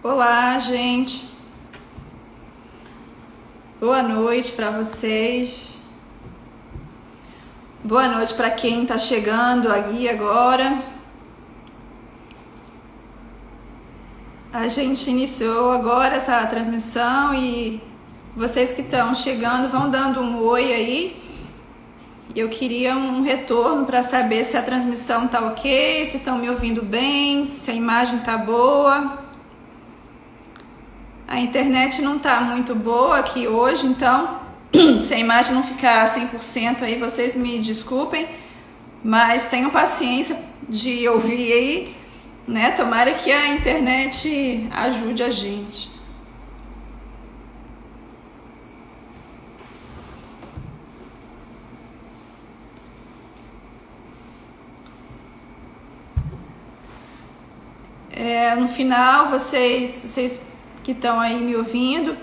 Olá, gente. Boa noite para vocês. Boa noite para quem está chegando aqui agora. A gente iniciou agora essa transmissão e vocês que estão chegando vão dando um oi aí. Eu queria um retorno para saber se a transmissão tá ok, se estão me ouvindo bem, se a imagem tá boa. A internet não tá muito boa aqui hoje, então se a imagem não ficar 100% aí, vocês me desculpem, mas tenham paciência de ouvir aí, né? Tomara que a internet ajude a gente. No final, vocês que estão aí me ouvindo,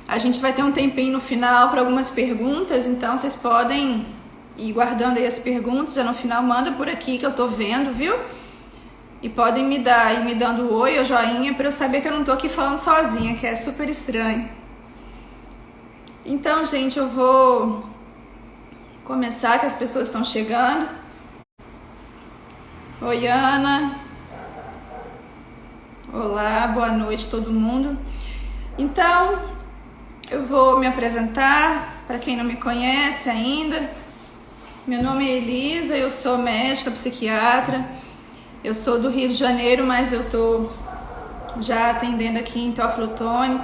a gente vai ter um tempinho no final para algumas perguntas, então vocês podem ir guardando aí as perguntas, no final manda por aqui que eu tô vendo, viu? E podem me dando o oi ou joinha para eu saber que eu não tô aqui falando sozinha, que é super estranho. Então, gente, eu vou começar, que as pessoas estão chegando. Oi, Ana. Olá, boa noite todo mundo. Então, eu vou me apresentar para quem não me conhece ainda. Meu nome é Elisa, eu sou médica, psiquiatra. Eu sou do Rio de Janeiro, mas eu tô já atendendo aqui em Teófilo Otoni.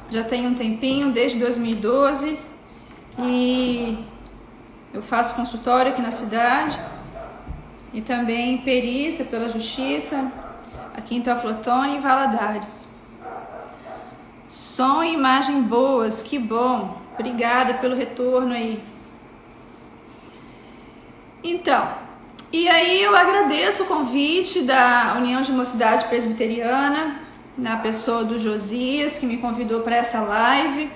Já tem um tempinho, desde 2012. E eu faço consultório aqui na cidade. E também perícia pela Justiça, aqui em Teófilo Otoni e Valadares. Som e imagem boas, que bom. Obrigada pelo retorno aí. Então, e aí eu agradeço o convite da União de Mocidade Presbiteriana, na pessoa do Josias, que me convidou para essa live.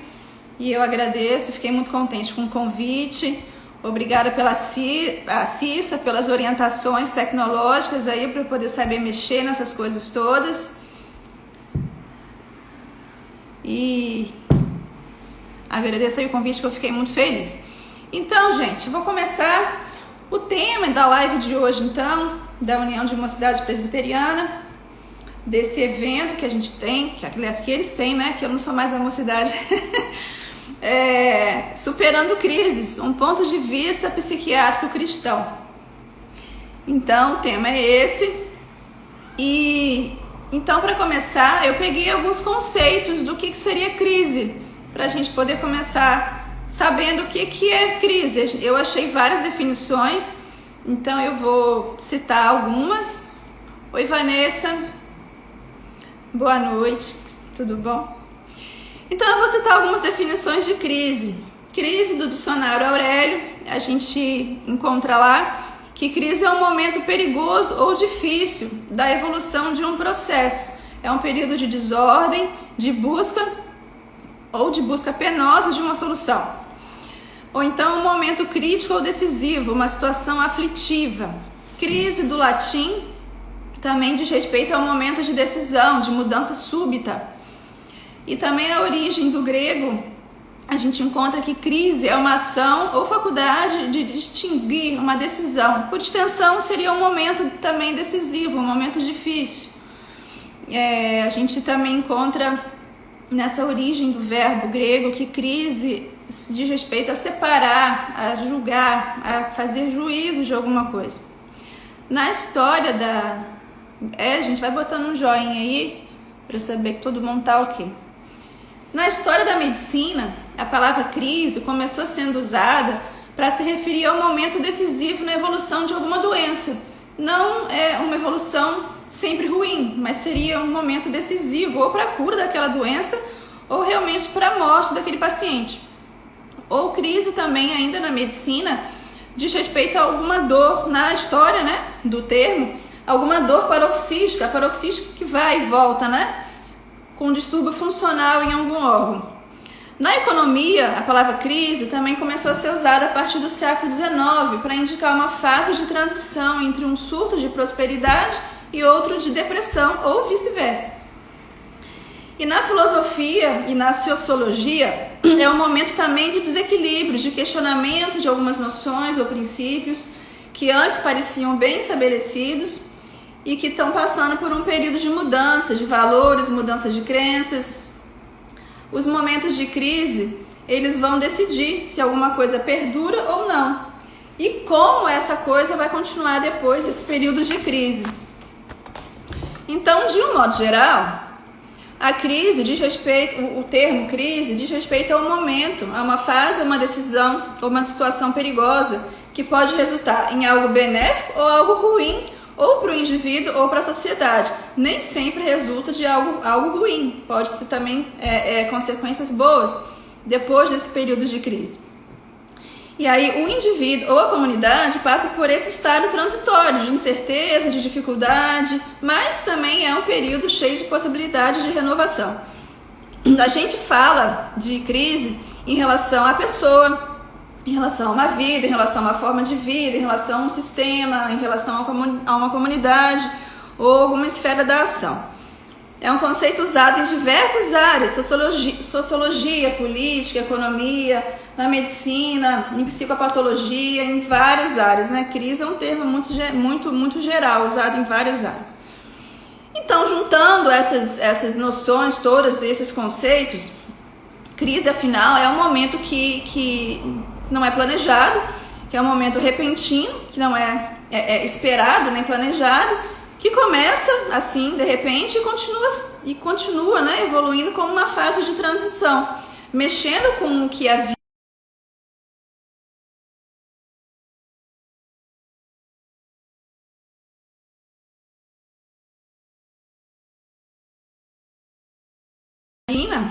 E eu agradeço, fiquei muito contente com o convite. Obrigada pela Cissa, pelas orientações tecnológicas aí para eu poder saber mexer nessas coisas todas. E agradeço aí o convite, que eu fiquei muito feliz. Então, gente, vou começar o tema da live de hoje, então, da União de Mocidade Presbiteriana, desse evento que a gente tem, que aliás que eles têm, né, que eu não sou mais da mocidade, Superando Crises, um ponto de vista psiquiátrico cristão. Então, o tema é esse. E então, para começar, eu peguei alguns conceitos do que seria crise, para a gente poder começar sabendo o que é crise. Eu achei várias definições, então eu vou citar algumas. Oi, Vanessa. Boa noite, tudo bom? Então eu vou citar algumas definições de crise. Crise do dicionário Aurélio, a gente encontra lá que crise é um momento perigoso ou difícil da evolução de um processo. É um período de desordem, de busca ou de busca penosa de uma solução. Ou então um momento crítico ou decisivo, uma situação aflitiva. Crise do latim também diz respeito ao momento de decisão, de mudança súbita. E também a origem do grego, a gente encontra que crise é uma ação ou faculdade de distinguir uma decisão. Por extensão, seria um momento também decisivo, um momento difícil. A gente também encontra nessa origem do verbo grego que crise diz respeito a separar, a julgar, a fazer juízo de alguma coisa. Na história a gente vai botando um joinha aí para eu saber que todo mundo tá ok. Na história da medicina, a palavra crise começou sendo usada para se referir ao momento decisivo na evolução de alguma doença. Não é uma evolução sempre ruim, mas seria um momento decisivo ou para a cura daquela doença ou realmente para a morte daquele paciente. Ou crise também, ainda na medicina, diz respeito a alguma dor na história, né, do termo, alguma dor paroxística, que vai e volta, né? Com distúrbio funcional em algum órgão. Na economia, a palavra crise também começou a ser usada a partir do século XIX para indicar uma fase de transição entre um surto de prosperidade e outro de depressão ou vice-versa. E na filosofia e na sociologia é um momento também de desequilíbrio, de questionamento de algumas noções ou princípios que antes pareciam bem estabelecidos e que estão passando por um período de mudança de valores, mudança de crenças. Os momentos de crise, eles vão decidir se alguma coisa perdura ou não e como essa coisa vai continuar depois desse período de crise. Então, de um modo geral, a crise diz respeito, o termo crise diz respeito a um momento, a uma fase, a uma decisão ou uma situação perigosa que pode resultar em algo benéfico ou algo ruim, ou para o indivíduo ou para a sociedade. Nem sempre resulta de algo ruim, pode ser também consequências boas depois desse período de crise. E aí o indivíduo ou a comunidade passa por esse estado transitório de incerteza, de dificuldade, mas também é um período cheio de possibilidades de renovação. A gente fala de crise em relação à pessoa, em relação a uma vida, em relação a uma forma de vida, em relação a um sistema, em relação a uma comunidade ou alguma esfera da ação. É um conceito usado em diversas áreas, sociologia, política, economia, na medicina, em psicopatologia, em várias áreas, né? Crise é um termo muito geral, usado em várias áreas. Então, juntando essas noções, todos esses conceitos, crise, afinal, é um momento que não é planejado, que é um momento repentino, que não é esperado nem planejado, que começa assim, de repente, e continua, né, evoluindo como uma fase de transição, mexendo com o que havia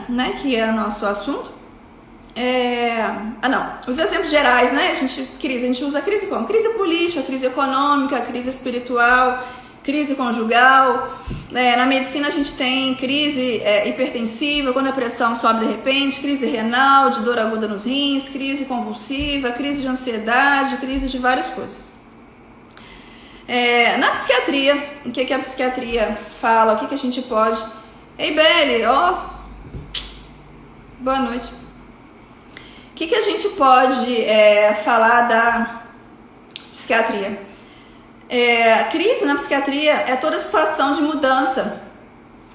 né, que é o nosso assunto. Os exemplos gerais, né? A gente usa a crise como? Crise política, crise econômica, crise espiritual, crise conjugal. Na medicina a gente tem crise hipertensiva, quando a pressão sobe de repente, crise renal, de dor aguda nos rins, crise convulsiva, crise de ansiedade, crise de várias coisas. Na psiquiatria, o que a psiquiatria fala, o que a gente pode... Ei, Beli, boa noite. O que a gente pode falar da psiquiatria? A crise na psiquiatria é toda situação de mudança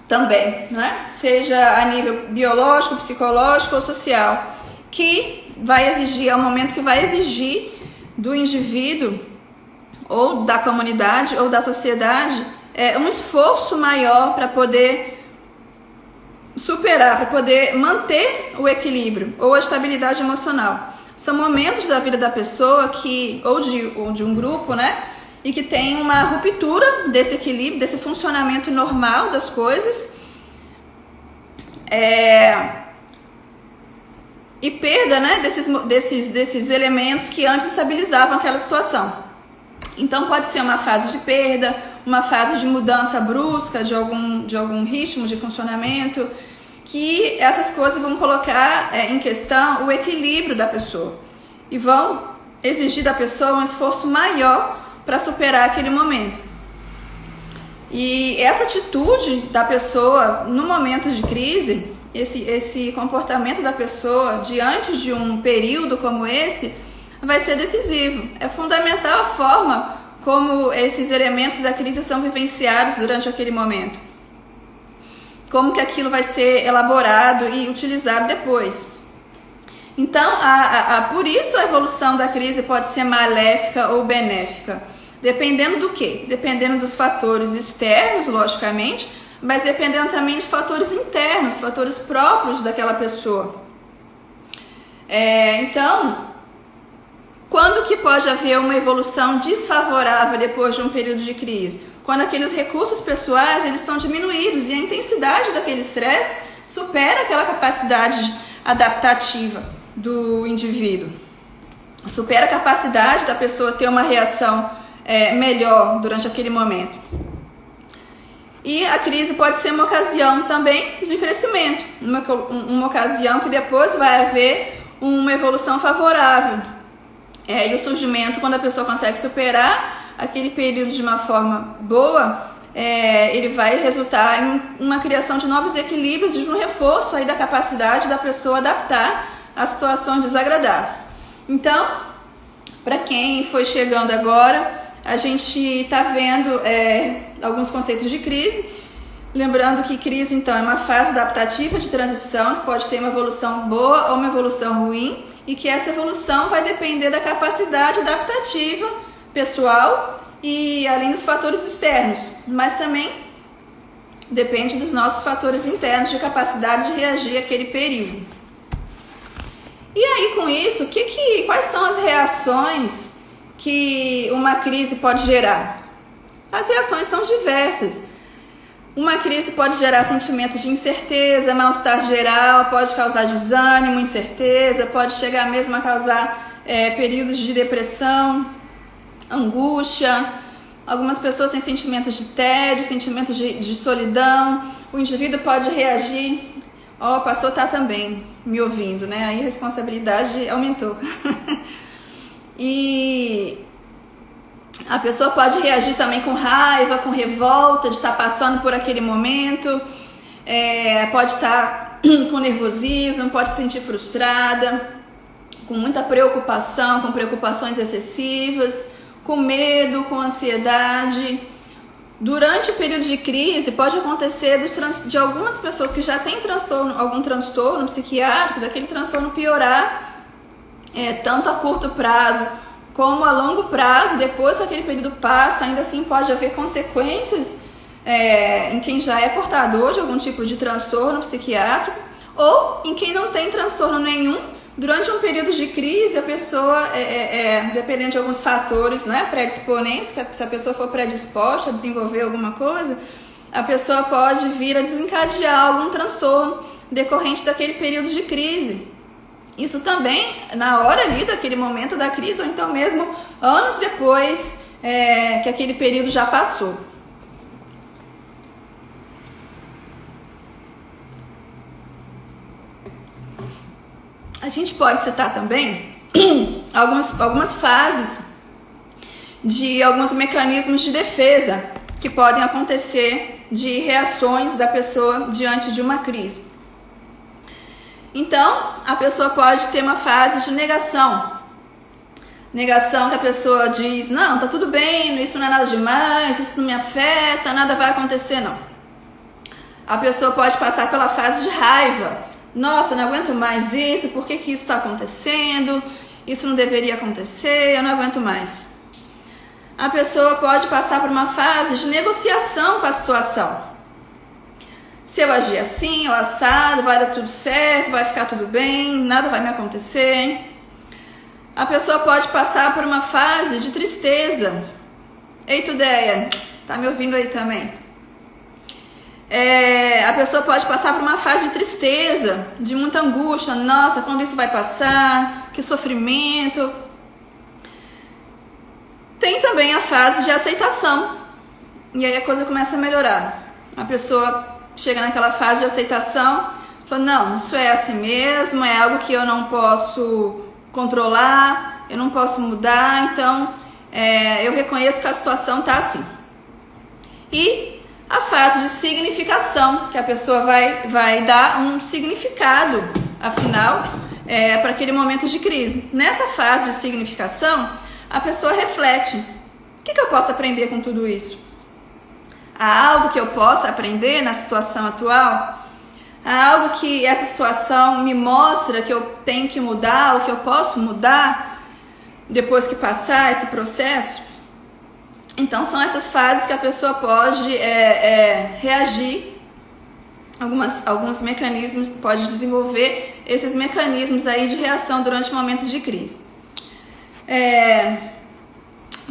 também, né? Seja a nível biológico, psicológico ou social, que vai exigir, é um momento que vai exigir do indivíduo ou da comunidade ou da sociedade um esforço maior para poder superar, para poder manter o equilíbrio ou a estabilidade emocional. São momentos da vida da pessoa ou de um grupo, né? E que tem uma ruptura desse equilíbrio, desse funcionamento normal das coisas, e perda, né, desses elementos que antes estabilizavam aquela situação. Então pode ser uma fase de perda, uma fase de mudança brusca de algum ritmo de funcionamento, que essas coisas vão colocar em questão o equilíbrio da pessoa e vão exigir da pessoa um esforço maior para superar aquele momento. E essa atitude da pessoa no momento de crise, esse comportamento da pessoa diante de um período como esse, vai ser decisivo. É fundamental a forma como esses elementos da crise são vivenciados durante aquele momento. Como que aquilo vai ser elaborado e utilizado depois. Então, por isso a evolução da crise pode ser maléfica ou benéfica. Dependendo do quê? Dependendo dos fatores externos, logicamente, mas dependendo também de fatores internos, fatores próprios daquela pessoa. Então, quando que pode haver uma evolução desfavorável depois de um período de crise? Quando aqueles recursos pessoais eles estão diminuídos e a intensidade daquele estresse supera aquela capacidade adaptativa do indivíduo. Supera a capacidade da pessoa ter uma reação melhor durante aquele momento. E a crise pode ser uma ocasião também de crescimento, uma ocasião que depois vai haver uma evolução favorável. E o surgimento, quando a pessoa consegue superar aquele período de uma forma boa, ele vai resultar em uma criação de novos equilíbrios e de um reforço aí da capacidade da pessoa adaptar a situações desagradáveis. Então, para quem foi chegando agora, a gente está vendo alguns conceitos de crise. Lembrando que crise, então, é uma fase adaptativa de transição que pode ter uma evolução boa ou uma evolução ruim e que essa evolução vai depender da capacidade adaptativa pessoal e além dos fatores externos, mas também depende dos nossos fatores internos de capacidade de reagir àquele período. E aí, com isso, quais são as reações que uma crise pode gerar? As reações são diversas. Uma crise pode gerar sentimentos de incerteza, mal-estar geral, pode causar desânimo, incerteza, pode chegar mesmo a causar períodos de depressão, angústia. Algumas pessoas têm sentimentos de tédio, sentimentos de solidão. O indivíduo pode reagir. O pastor está também me ouvindo, né? Aí a responsabilidade aumentou. E a pessoa pode reagir também com raiva, com revolta de estar passando por aquele momento, pode estar com nervosismo, pode se sentir frustrada, com muita preocupação, com preocupações excessivas, com medo, com ansiedade. Durante o período de crise, pode acontecer de algumas pessoas que já têm algum transtorno psiquiátrico, daquele transtorno piorar, tanto a curto prazo como a longo prazo. Depois que aquele período passa, ainda assim pode haver consequências em quem já é portador de algum tipo de transtorno psiquiátrico, ou em quem não tem transtorno nenhum. Durante um período de crise, a pessoa, dependendo de alguns fatores, né, predisponentes, que se a pessoa for predisposta a desenvolver alguma coisa, a pessoa pode vir a desencadear algum transtorno decorrente daquele período de crise. Isso também, na hora ali daquele momento da crise, ou então mesmo anos depois que aquele período já passou. A gente pode citar também algumas fases de alguns mecanismos de defesa que podem acontecer de reações da pessoa diante de uma crise. Então, a pessoa pode ter uma fase de negação. Negação que a pessoa diz, não, tá tudo bem, isso não é nada demais, isso não me afeta, nada vai acontecer, não. A pessoa pode passar pela fase de raiva. Nossa, não aguento mais isso, por que isso está acontecendo? Isso não deveria acontecer, eu não aguento mais. A pessoa pode passar por uma fase de negociação com a situação. Se eu agir assim, ou assado, vai dar tudo certo, vai ficar tudo bem, nada vai me acontecer. A pessoa pode passar por uma fase de tristeza. Eita, ideia, tá me ouvindo aí também? A pessoa pode passar por uma fase de tristeza, de muita angústia. Nossa, quando isso vai passar? Que sofrimento. Tem também a fase de aceitação. E aí a coisa começa a melhorar. A pessoa chega naquela fase de aceitação, fala, não, isso é assim mesmo, é algo que eu não posso controlar, eu não posso mudar, então eu reconheço que a situação está assim. E a fase de significação, que a pessoa vai dar um significado, afinal, para aquele momento de crise. Nessa fase de significação, a pessoa reflete, o que eu posso aprender com tudo isso? Há algo que eu possa aprender na situação atual? Há algo que essa situação me mostra que eu tenho que mudar, ou que eu posso mudar depois que passar esse processo? Então são essas fases que a pessoa pode reagir, alguns mecanismos, pode desenvolver esses mecanismos aí de reação durante momentos de crise.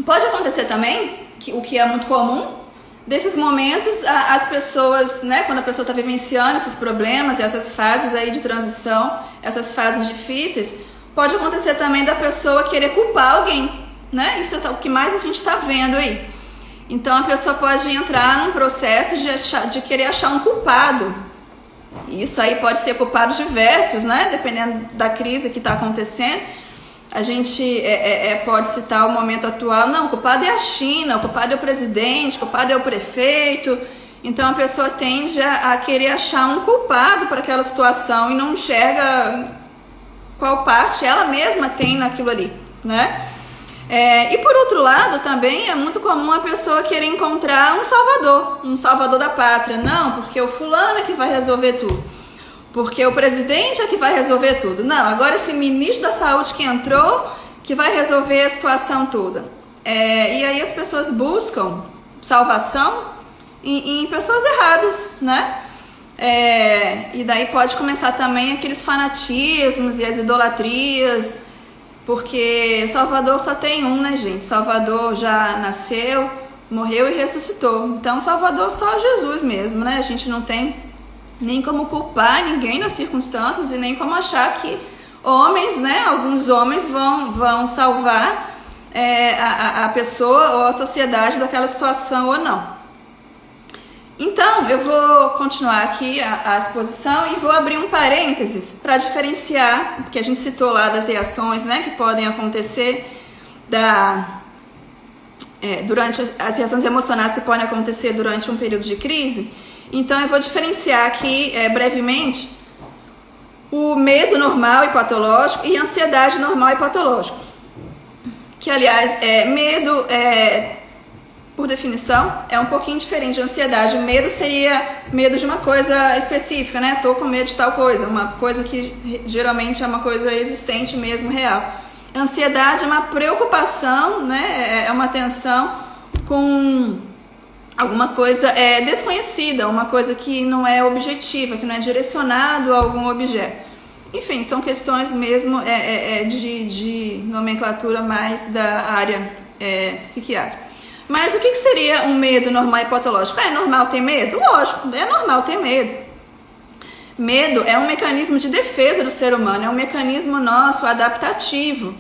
Pode acontecer também, o que é muito comum, desses momentos as pessoas, né, quando a pessoa está vivenciando esses problemas, essas fases aí de transição, essas fases difíceis, pode acontecer também da pessoa querer culpar alguém. Né? Isso é o que mais a gente está vendo aí. Então a pessoa pode entrar num processo de querer achar um culpado. Isso aí pode ser culpados diversos, né? Dependendo da crise que está acontecendo. a gente pode citar o momento atual. Não, o culpado é a China, o culpado é o presidente, o culpado é o prefeito. Então a pessoa tende a querer achar um culpado para aquela situação e não enxerga qual parte ela mesma tem naquilo ali, né? E por outro lado também é muito comum a pessoa querer encontrar um salvador da pátria. Não, porque o fulano é que vai resolver tudo, porque o presidente é que vai resolver tudo. Não, agora esse ministro da saúde que entrou que vai resolver a situação toda. E aí as pessoas buscam salvação em pessoas erradas, né? E daí pode começar também aqueles fanatismos e as idolatrias, porque Salvador só tem um, né, gente? Salvador já nasceu, morreu e ressuscitou. Então Salvador só Jesus mesmo, né? A gente não tem nem como culpar ninguém nas circunstâncias e nem como achar que homens, né? Alguns homens vão salvar a pessoa ou a sociedade daquela situação ou não. Então, eu vou continuar aqui a exposição e vou abrir um parênteses para diferenciar, porque a gente citou lá das reações, né, que podem acontecer durante as reações emocionais que podem acontecer durante um período de crise. Então, eu vou diferenciar aqui brevemente o medo normal e patológico e a ansiedade normal e patológica. Que, aliás, medo por definição, é um pouquinho diferente de ansiedade. O medo seria medo de uma coisa específica, né? Tô com medo de tal coisa, uma coisa que geralmente é uma coisa existente mesmo, real. A ansiedade é uma preocupação, né? É uma tensão com alguma coisa desconhecida, uma coisa que não é objetiva, que não é direcionado a algum objeto. Enfim, são questões mesmo de nomenclatura mais da área psiquiátrica. Mas o que seria um medo normal e patológico? É normal ter medo? Lógico, é normal ter medo. Medo é um mecanismo de defesa do ser humano, é um mecanismo nosso adaptativo.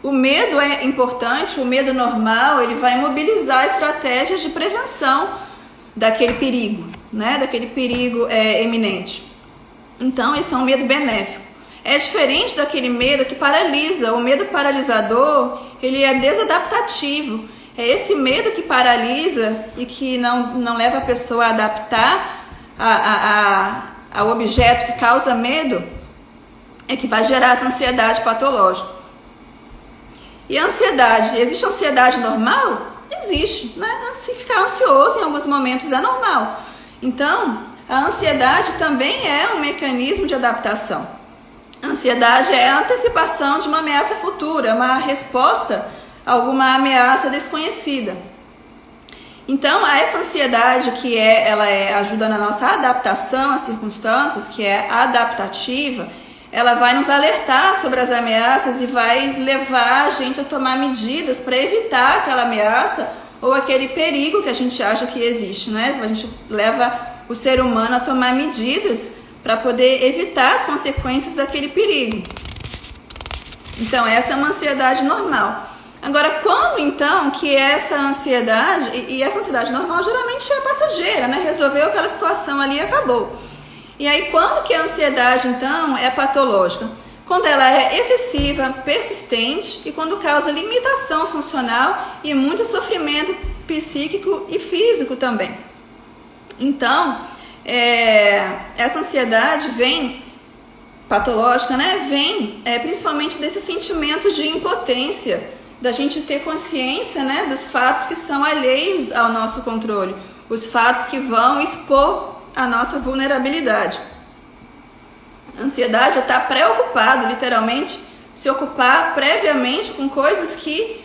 O medo é importante, o medo normal, ele vai mobilizar estratégias de prevenção daquele perigo, né? Daquele perigo eminente. Então, esse é um medo benéfico. É diferente daquele medo que paralisa. O medo paralisador, ele é desadaptativo. É esse medo que paralisa e que não leva a pessoa a adaptar ao objeto que causa medo, é que vai gerar essa ansiedade patológica. E a ansiedade, existe ansiedade normal? Existe, né? Se ficar ansioso em alguns momentos é normal. Então, a ansiedade também é um mecanismo de adaptação. A ansiedade é a antecipação de uma ameaça futura, uma resposta alguma ameaça desconhecida. Então, essa ansiedade que ela ajuda na nossa adaptação às circunstâncias, que é adaptativa, ela vai nos alertar sobre as ameaças e vai levar a gente a tomar medidas para evitar aquela ameaça ou aquele perigo que a gente acha que existe, né? A gente leva o ser humano a tomar medidas para poder evitar as consequências daquele perigo. Então, essa é uma ansiedade normal. Agora, quando então que essa ansiedade, e essa ansiedade normal geralmente é passageira, né? Resolveu aquela situação ali e acabou. E aí, quando que a ansiedade então é patológica? Quando ela é excessiva, persistente e quando causa limitação funcional e muito sofrimento psíquico e físico também. Então, essa ansiedade patológica, né? Vem principalmente desse sentimento de impotência, da gente ter consciência, né, dos fatos que são alheios ao nosso controle, os fatos que vão expor a nossa vulnerabilidade. A ansiedade é estar preocupado, literalmente, se ocupar previamente com coisas que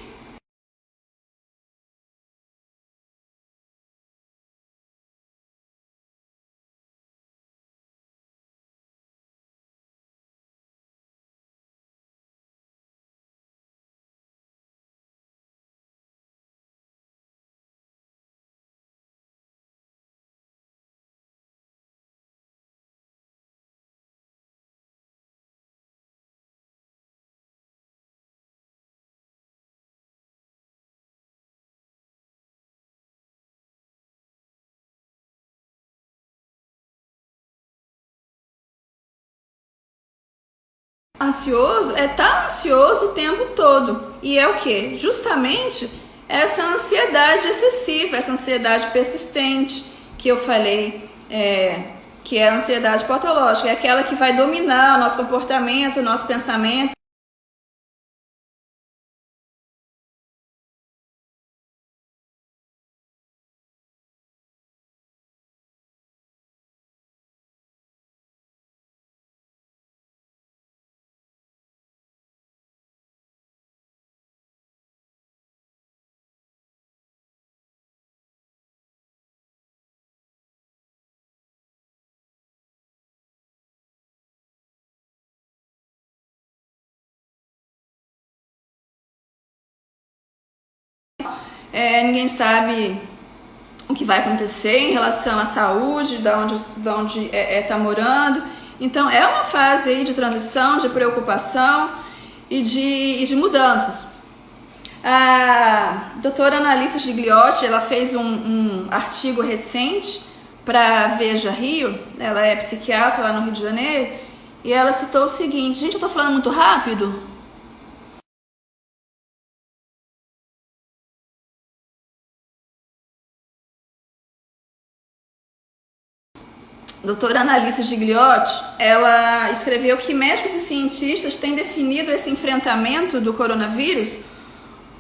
ansioso é estar ansioso o tempo todo. E é o que? Justamente essa ansiedade excessiva, essa ansiedade persistente que eu falei, que é a ansiedade patológica, é aquela que vai dominar o nosso comportamento, o nosso pensamento. Ninguém sabe o que vai acontecer em relação à saúde, de onde está morando. Então é uma fase aí de transição, de preocupação e de mudanças. A doutora Annalisa Gigliotti, ela fez um artigo recente para Veja Rio, ela é psiquiatra lá no Rio de Janeiro, e ela citou o seguinte, gente, eu tô falando muito rápido? Doutora Annalisa Gigliotti, ela escreveu que médicos e cientistas têm definido esse enfrentamento do coronavírus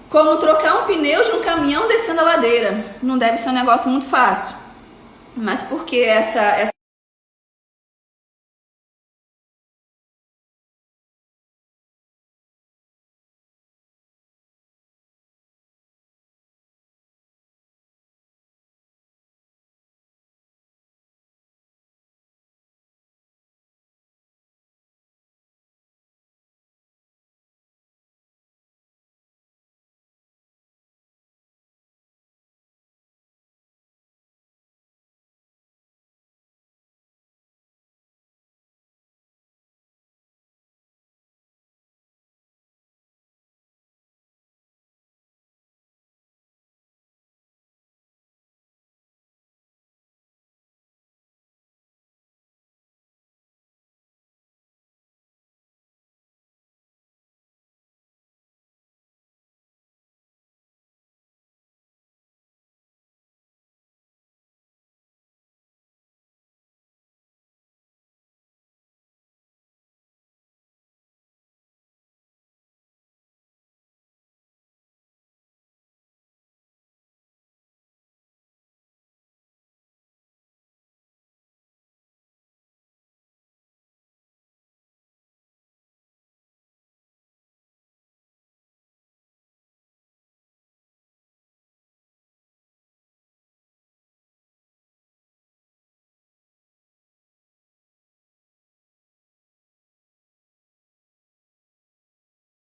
como trocar um pneu de um caminhão descendo a ladeira. Não deve ser um negócio muito fácil, mas porque essa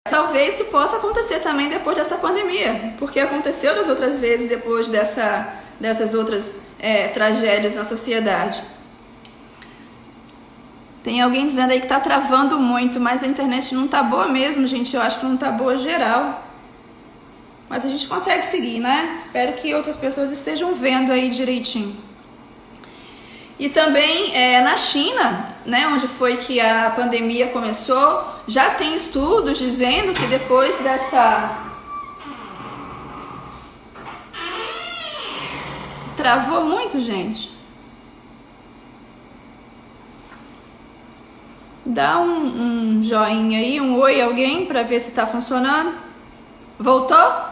talvez que possa acontecer também depois dessa pandemia, porque aconteceu das outras vezes depois dessas outras tragédias na sociedade. Tem alguém dizendo aí que tá travando muito, mas a internet não tá boa mesmo, gente. Eu acho que não tá boa geral. Mas a gente consegue seguir, né? Espero que outras pessoas estejam vendo aí direitinho. E também na China, né, onde foi que a pandemia começou, já tem estudos dizendo que depois dessa... Travou muito, gente. Dá um joinha aí, um oi alguém para ver se tá funcionando. Voltou?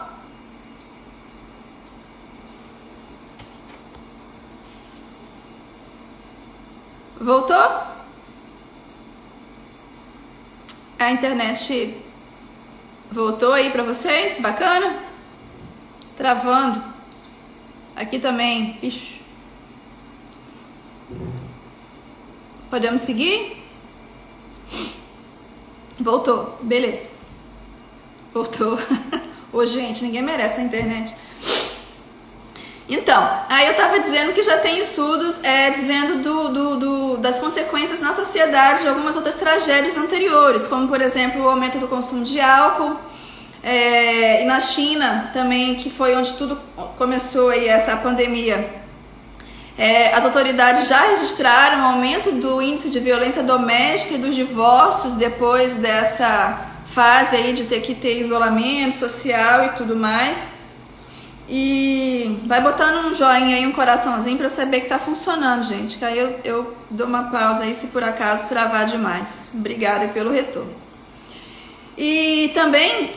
Voltou? A internet voltou aí para vocês? Bacana? Travando. Aqui também. Ixi. Podemos seguir? Voltou. Beleza. Voltou. Ô, gente, ninguém merece a internet. Então, aí eu estava dizendo que já tem estudos dizendo das consequências na sociedade de algumas outras tragédias anteriores, como, por exemplo, o aumento do consumo de álcool, e na China também, que foi onde tudo começou aí, essa pandemia. As autoridades já registraram aumento do índice de violência doméstica e dos divórcios depois dessa fase aí de ter que ter isolamento social e tudo mais. E vai botando um joinha aí, um coraçãozinho pra eu saber que tá funcionando, gente. Que aí eu dou uma pausa aí se por acaso travar demais. Obrigada pelo retorno. E também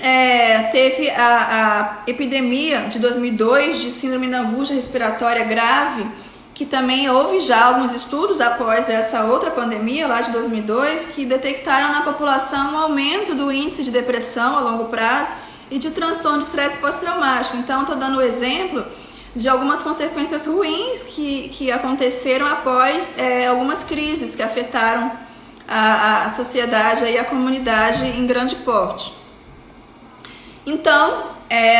teve a epidemia de 2002 de síndrome da angústia respiratória grave, que também houve já alguns estudos após essa outra pandemia lá de 2002 que detectaram na população um aumento do índice de depressão a longo prazo e de transtorno de estresse pós-traumático. Então, estou dando o exemplo de algumas consequências ruins que aconteceram após algumas crises que afetaram a sociedade e a comunidade em grande porte. Então,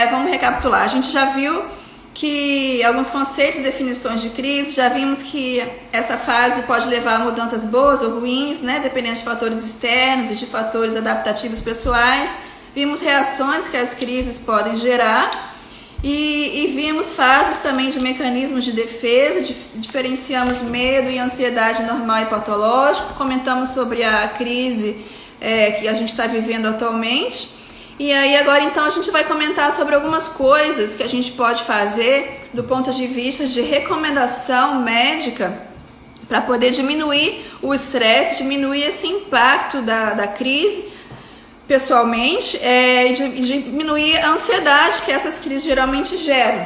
vamos recapitular. A gente já viu que alguns conceitos e definições de crise, já vimos que essa fase pode levar a mudanças boas ou ruins, né, dependendo de fatores externos e de fatores adaptativos pessoais. Vimos reações que as crises podem gerar e vimos fases também de mecanismos de defesa, diferenciamos medo e ansiedade normal e patológico, comentamos sobre a crise que a gente está vivendo atualmente. E aí agora então a gente vai comentar sobre algumas coisas que a gente pode fazer do ponto de vista de recomendação médica para poder diminuir o estresse, diminuir esse impacto da crise pessoalmente e diminuir a ansiedade que essas crises geralmente geram.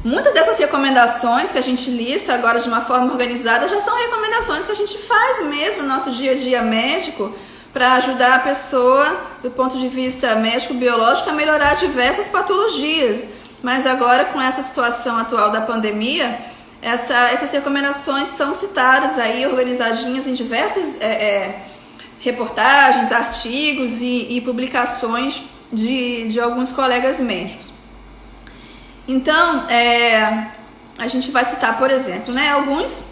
Muitas dessas recomendações que a gente lista agora de uma forma organizada já são recomendações que a gente faz mesmo no nosso dia a dia médico, para ajudar a pessoa, do ponto de vista médico-biológico, a melhorar diversas patologias. Mas agora, com essa situação atual da pandemia, essas recomendações estão citadas aí, organizadinhas em diversas reportagens, artigos e publicações de alguns colegas médicos. Então, a gente vai citar, por exemplo, né, alguns...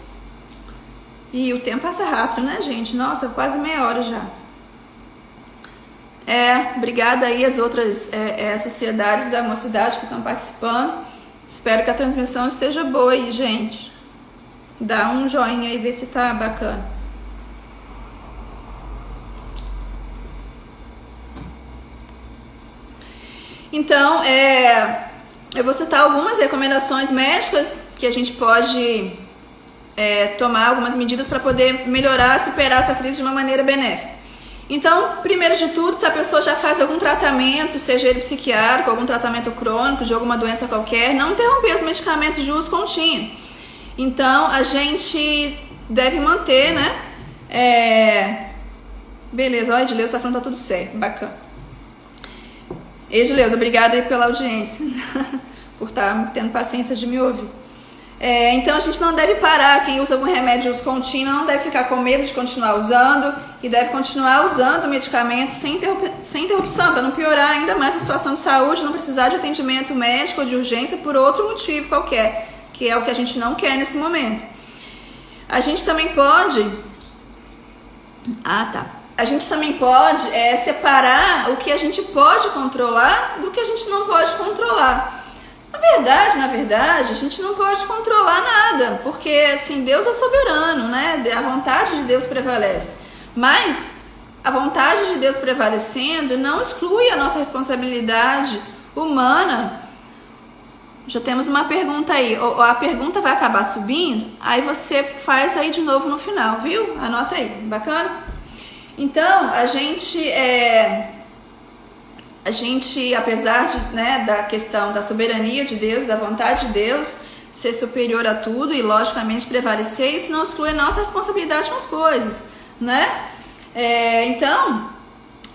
E o tempo passa rápido, né, gente? Nossa, quase meia hora já. Obrigada aí às outras sociedades da mocidade que estão participando. Espero que a transmissão esteja boa aí, gente. Dá um joinha aí, vê se tá bacana. Então, eu vou citar algumas recomendações médicas que a gente pode tomar algumas medidas para poder melhorar, superar essa crise de uma maneira benéfica. Então, primeiro de tudo, se a pessoa já faz algum tratamento, seja ele psiquiátrico, algum tratamento crônico de alguma doença qualquer, não interromper os medicamentos de uso contínuo. Então, a gente deve manter, né? Beleza, ó, Edileuza tá falando que tá tudo certo, bacana. Edileuza, obrigada aí pela audiência, por estar tendo paciência de me ouvir. Então a gente não deve parar, quem usa algum remédio de uso contínuo não deve ficar com medo de continuar usando e deve continuar usando o medicamento sem interrupção, para não piorar ainda mais a situação de saúde, não precisar de atendimento médico ou de urgência por outro motivo qualquer, que é o que a gente não quer nesse momento. A gente também pode... A gente também pode separar o que a gente pode controlar do que a gente não pode controlar. Na verdade, a gente não pode controlar nada, porque assim, Deus é soberano, né? A vontade de Deus prevalece. Mas a vontade de Deus prevalecendo não exclui a nossa responsabilidade humana. Já temos uma pergunta aí. A pergunta vai acabar subindo, aí você faz aí de novo no final, viu? Anota aí, bacana? Então, a gente, apesar da questão da soberania de Deus, da vontade de Deus, ser superior a tudo e, logicamente, prevalecer, isso não exclui a nossa responsabilidade com as coisas, né? Então,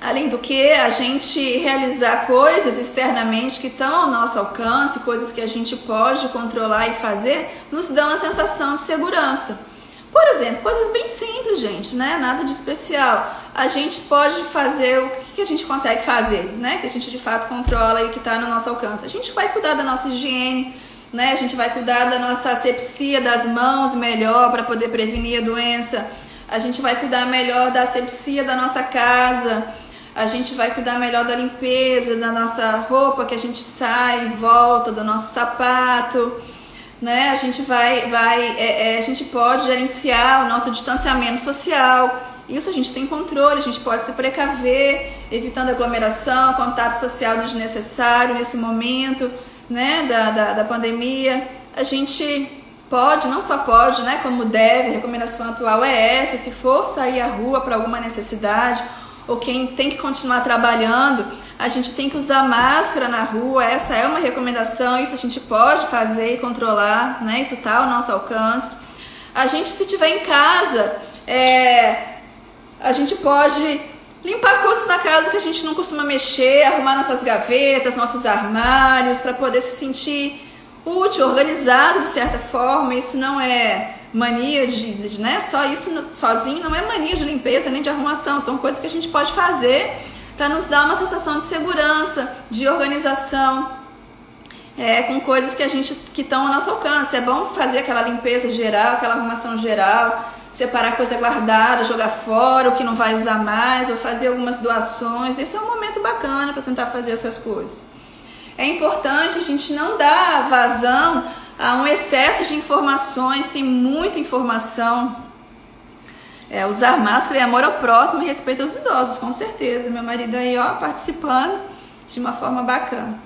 além do que, a gente realizar coisas externamente que estão ao nosso alcance, coisas que a gente pode controlar e fazer, nos dão uma sensação de segurança. Por exemplo, coisas bem simples, gente, né? Nada de especial. A gente pode fazer o que a gente consegue fazer, né? Que a gente de fato controla e que está no nosso alcance. A gente vai cuidar da nossa higiene, né? A gente vai cuidar da nossa asepsia das mãos melhor para poder prevenir a doença. A gente vai cuidar melhor da asepsia da nossa casa. A gente vai cuidar melhor da limpeza da nossa roupa que a gente sai e volta, do nosso sapato, né? A gente a gente pode gerenciar o nosso distanciamento social. Isso a gente tem controle, a gente pode se precaver, evitando aglomeração, contato social desnecessário nesse momento, né, da pandemia. A gente pode, não só pode, né, como deve, a recomendação atual é essa: se for sair à rua para alguma necessidade, ou quem tem que continuar trabalhando, a gente tem que usar máscara na rua. Essa é uma recomendação, isso a gente pode fazer e controlar, né, isso está ao nosso alcance. A gente, se estiver em casa, a gente pode limpar coisas na casa que a gente não costuma mexer, arrumar nossas gavetas, nossos armários, para poder se sentir útil, organizado de certa forma. Isso não é mania né? Só isso sozinho não é mania de limpeza nem de arrumação. São coisas que a gente pode fazer para nos dar uma sensação de segurança, de organização, com coisas que estão ao nosso alcance. É bom fazer aquela limpeza geral, aquela arrumação geral, separar coisa guardada, jogar fora o que não vai usar mais, ou fazer algumas doações. Esse é um momento bacana para tentar fazer essas coisas. É importante a gente não dar vazão a um excesso de informações. Tem muita informação. Usar máscara e amor ao próximo e respeito aos idosos, com certeza. Meu marido aí, participando de uma forma bacana.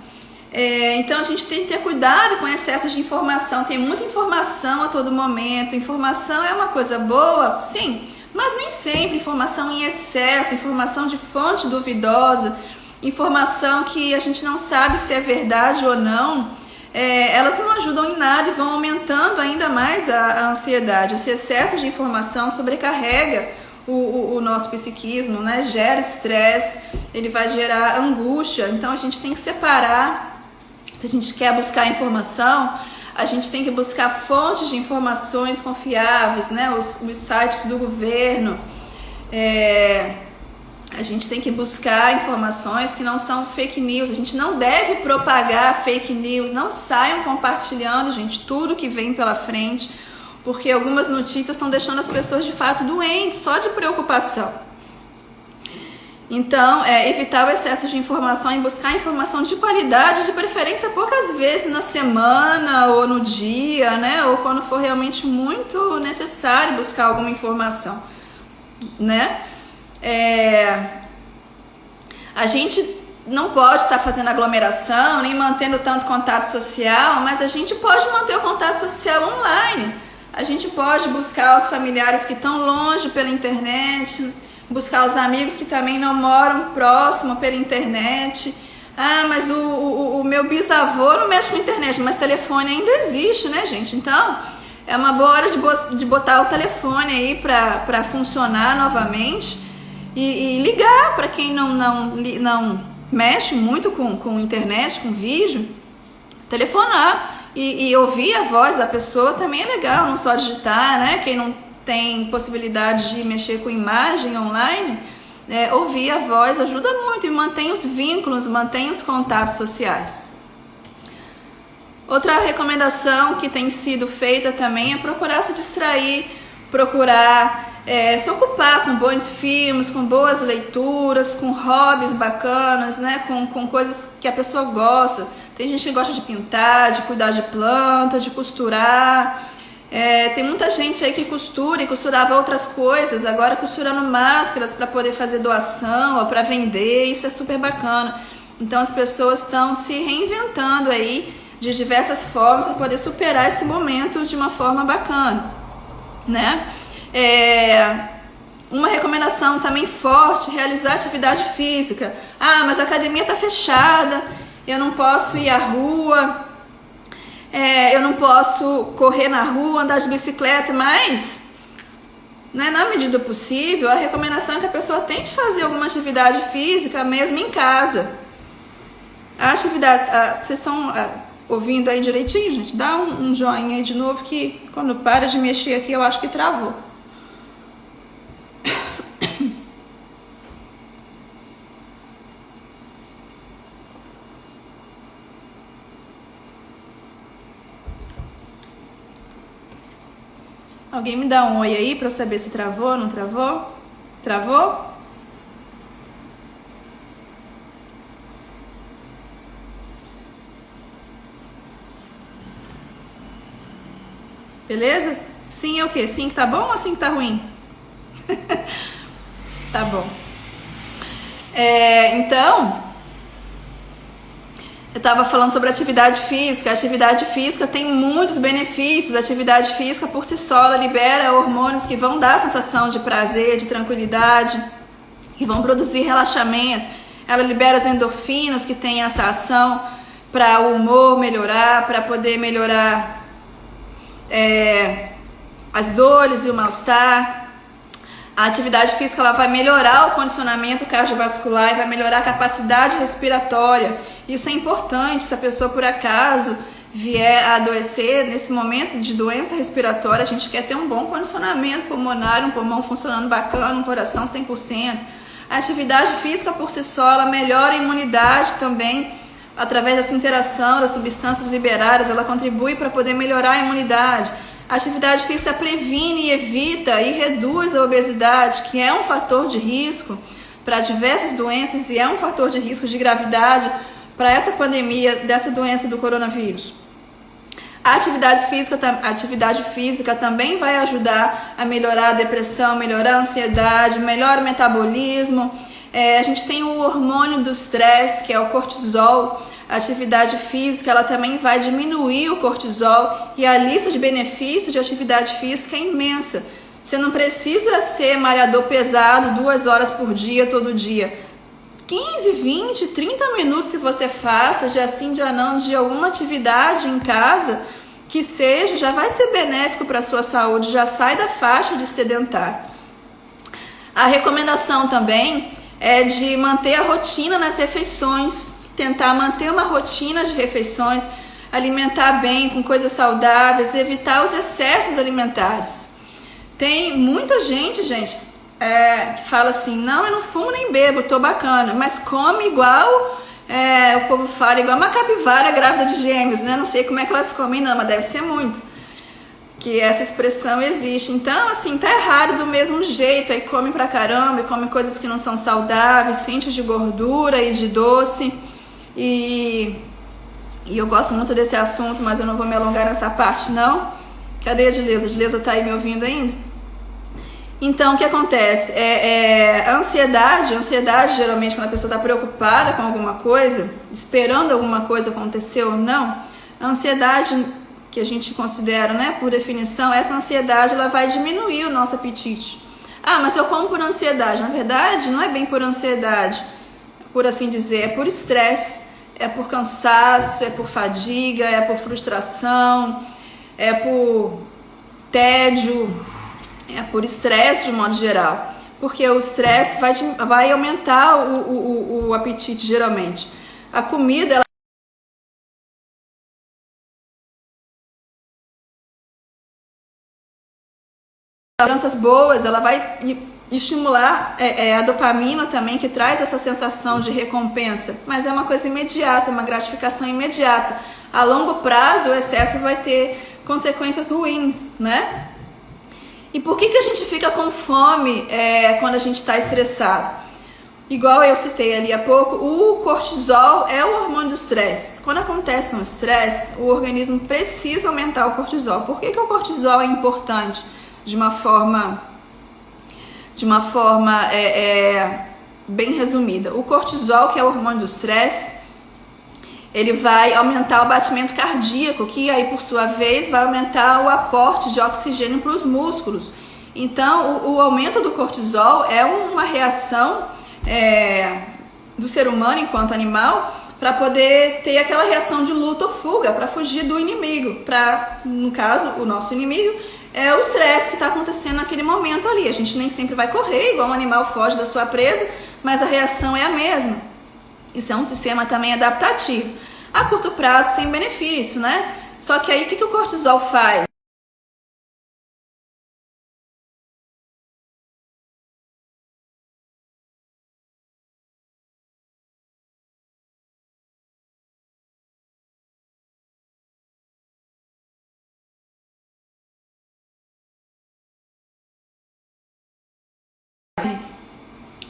Então a gente tem que ter cuidado com excesso de informação. Tem muita informação a todo momento. Informação é uma coisa boa, sim, mas nem sempre. Informação em excesso, informação de fonte duvidosa, informação que a gente não sabe se é verdade ou não, elas não ajudam em nada e vão aumentando ainda mais a ansiedade. Esse excesso de informação sobrecarrega o nosso psiquismo, né? Gera estresse, ele vai gerar angústia. Então a gente tem que separar. Se a gente quer buscar informação, a gente tem que buscar fontes de informações confiáveis, né? Os sites do governo. A gente tem que buscar informações que não são fake news. A gente não deve propagar fake news. Não saiam compartilhando, gente, tudo que vem pela frente, porque algumas notícias estão deixando as pessoas de fato doentes, só de preocupação. Então, evitar o excesso de informação e buscar informação de qualidade, de preferência poucas vezes na semana ou no dia, né? Ou quando for realmente muito necessário buscar alguma informação, né? A gente não pode estar fazendo aglomeração, nem mantendo tanto contato social, mas a gente pode manter o contato social online. A gente pode buscar os familiares que estão longe pela internet, buscar os amigos que também não moram próximo pela internet. Mas o meu bisavô não mexe com a internet, mas telefone ainda existe, né, gente? Então, é uma boa hora de botar o telefone aí para funcionar novamente e ligar para quem não mexe muito com internet, com vídeo. Telefonar e ouvir a voz da pessoa também é legal, não só digitar, né? Quem não tem possibilidade de mexer com imagem online, ouvir a voz ajuda muito e mantém os vínculos, mantém os contatos sociais. Outra recomendação que tem sido feita também é procurar se distrair, procurar se ocupar com bons filmes, com boas leituras, com hobbies bacanas, né? Com coisas que a pessoa gosta. Tem gente que gosta de pintar, de cuidar de plantas, de costurar. Tem muita gente aí que costura e costurava outras coisas, agora costurando máscaras para poder fazer doação ou para vender. Isso é super bacana. Então as pessoas estão se reinventando aí de diversas formas para poder superar esse momento de uma forma bacana, né? Uma recomendação também forte: realizar atividade física. Mas a academia está fechada, eu não posso ir à rua, eu não posso correr na rua, andar de bicicleta, mas, né, na medida do possível, a recomendação é que a pessoa tente fazer alguma atividade física mesmo em casa. A atividade, vocês estão ouvindo aí direitinho, gente? Dá um joinha aí de novo, que quando para de mexer aqui eu acho que travou. Alguém me dá um oi aí para eu saber se travou ou não travou? Travou? Beleza? Sim é o quê? Sim que tá bom ou sim que tá ruim? Tá bom. Então, eu estava falando sobre atividade física. A atividade física tem muitos benefícios. A atividade física por si só ela libera hormônios que vão dar sensação de prazer, de tranquilidade, que vão produzir relaxamento. Ela libera as endorfinas que têm essa ação para o humor melhorar, para poder melhorar as dores e o mal-estar. A atividade física ela vai melhorar o condicionamento cardiovascular e vai melhorar a capacidade respiratória. Isso é importante. Se a pessoa por acaso vier a adoecer nesse momento de doença respiratória, a gente quer ter um bom condicionamento pulmonar, um pulmão funcionando bacana, um coração 100%. A atividade física por si só ela melhora a imunidade também. Através dessa interação das substâncias liberadas, ela contribui para poder melhorar a imunidade. A atividade física previne, evita e reduz a obesidade, que é um fator de risco para diversas doenças e é um fator de risco de gravidade para essa pandemia dessa doença do coronavírus. A atividade física também vai ajudar a melhorar a depressão, melhorar a ansiedade, melhora o metabolismo. A gente tem o hormônio do estresse, que é o cortisol. A atividade física ela também vai diminuir o cortisol e a lista de benefícios de atividade física é imensa. Você não precisa ser malhador pesado 2 horas por dia, todo dia. 15, 20, 30 minutos que você faça, dia sim, dia não, de alguma atividade em casa, que seja, já vai ser benéfico para a sua saúde, já sai da faixa de sedentário. A recomendação também é de manter a rotina nas refeições, tentar manter uma rotina de refeições, alimentar bem, com coisas saudáveis, evitar os excessos alimentares. Tem muita gente, que fala assim, não, eu não fumo nem bebo, tô bacana, mas come igual, o povo fala, igual uma capivara grávida de gêmeos, né? Não sei como é que elas comem não, mas deve ser muito, que essa expressão existe. Então, assim, tá errado do mesmo jeito, aí come pra caramba, e come coisas que não são saudáveis, centros de gordura e de doce. E eu gosto muito desse assunto, mas eu não vou me alongar nessa parte, não. Cadê a Dileuza? A Dileuza tá aí me ouvindo ainda? Então, o que acontece? A ansiedade, geralmente, quando a pessoa está preocupada com alguma coisa, esperando alguma coisa acontecer ou não, a ansiedade, que a gente considera, né, por definição, essa ansiedade ela vai diminuir o nosso apetite. Ah, mas eu como por ansiedade. Na verdade, não é bem por ansiedade, por assim dizer, é por estresse. É por cansaço, é por fadiga, é por frustração, é por tédio, é por estresse de modo geral. Porque o estresse vai aumentar o apetite geralmente. A comida, ela lembranças boas, ela vai estimular a dopamina também, que traz essa sensação de recompensa, mas é uma coisa imediata, uma gratificação imediata. A longo prazo o excesso vai ter consequências ruins, né? E por que a gente fica com fome quando a gente está estressado? Igual eu citei ali há pouco, o cortisol é o hormônio do estresse. Quando acontece um estresse, o organismo precisa aumentar o cortisol. Por que o cortisol é importante? De uma forma bem resumida. O cortisol, que é o hormônio do estresse, ele vai aumentar o batimento cardíaco, que aí por sua vez vai aumentar o aporte de oxigênio para os músculos. Então o aumento do cortisol é uma reação do ser humano enquanto animal para poder ter aquela reação de luta ou fuga, para fugir do inimigo, no caso, o nosso inimigo é o estresse que está acontecendo naquele momento ali. A gente nem sempre vai correr, igual um animal foge da sua presa, mas a reação é a mesma. Isso é um sistema também adaptativo. A curto prazo tem benefício, né? Só que aí o que o cortisol faz?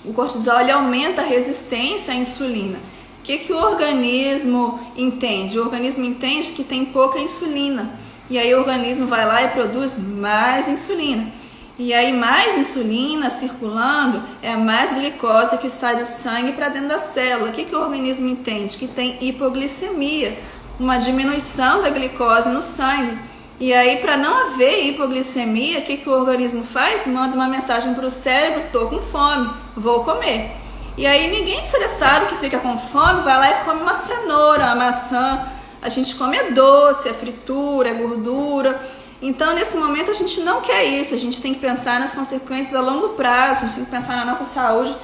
O cortisol ele aumenta a resistência à insulina. O que o organismo entende? O organismo entende que tem pouca insulina. e aí o organismo vai lá e produz mais insulina. E aí mais insulina circulando é mais glicose que sai do sangue para dentro da célula. O que o organismo entende? Que tem hipoglicemia, uma diminuição da glicose no sangue. E aí, para não haver hipoglicemia, o que o organismo faz? Manda uma mensagem para o cérebro: tô com fome, vou comer. E aí ninguém estressado que fica com fome vai lá e come uma cenoura, uma maçã. A gente come doce, fritura, gordura. Então, nesse momento, a gente não quer isso. A gente tem que pensar nas consequências a longo prazo. A gente tem que pensar na nossa saúde,